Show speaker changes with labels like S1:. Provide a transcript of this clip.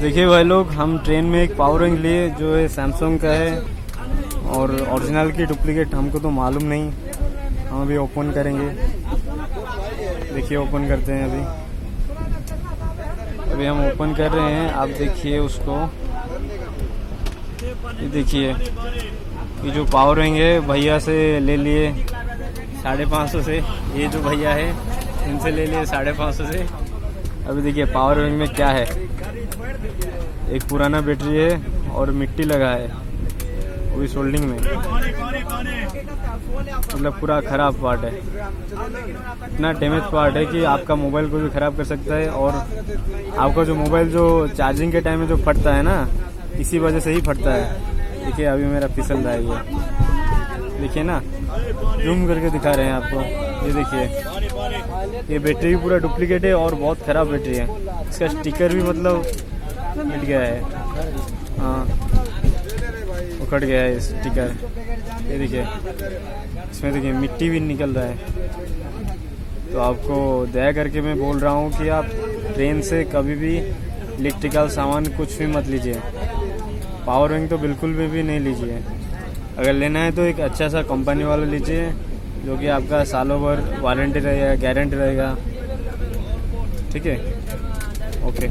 S1: देखिए भाई लोग, हम ट्रेन में एक पावर बैंक लिए जो है सैमसंग का है, और ओरिजिनल की डुप्लीकेट हमको तो मालूम नहीं। हम अभी ओपन करेंगे। देखिए ओपन करते हैं अभी हम ओपन कर रहे हैं। आप देखिए उसको, ये देखिए ये जो पावर बैंक है भैया से ले लिए 550 से। ये जो भैया है इनसे ले लिए 550 से। अभी देखिए पावर बैंक में क्या है, एक पुराना बैटरी है और मिट्टी लगा है वो भी सोल्डिंग में, मतलब पूरा ख़राब पार्ट है। इतना डैमेज पार्ट है कि आपका मोबाइल को भी ख़राब कर सकता है। और आपका जो मोबाइल जो चार्जिंग के टाइम में जो फटता है ना, इसी वजह से ही फटता है। देखिए अभी मेरा फिसल रहा है ये, देखिए ना, जूम करके दिखा रहे हैं आपको। ये देखिए ये बैटरी भी पूरा डुप्लीकेट है और बहुत ख़राब बैटरी है। इसका स्टिकर भी मतलब मिट गया है, हाँ उखड़ गया है स्टिकर। ये देखिए इसमें देखिए मिट्टी भी निकल रहा है। तो आपको दया करके मैं बोल रहा हूँ कि आप ट्रेन से कभी भी इलेक्ट्रिकल सामान कुछ भी मत लीजिए। पावर बैंक तो बिल्कुल भी नहीं लीजिए। अगर लेना है तो एक अच्छा सा कंपनी वाला लीजिए जो कि आपका सालों भर वारंटी रहेगा, गारंटी रहेगा। ठीक है, ओके।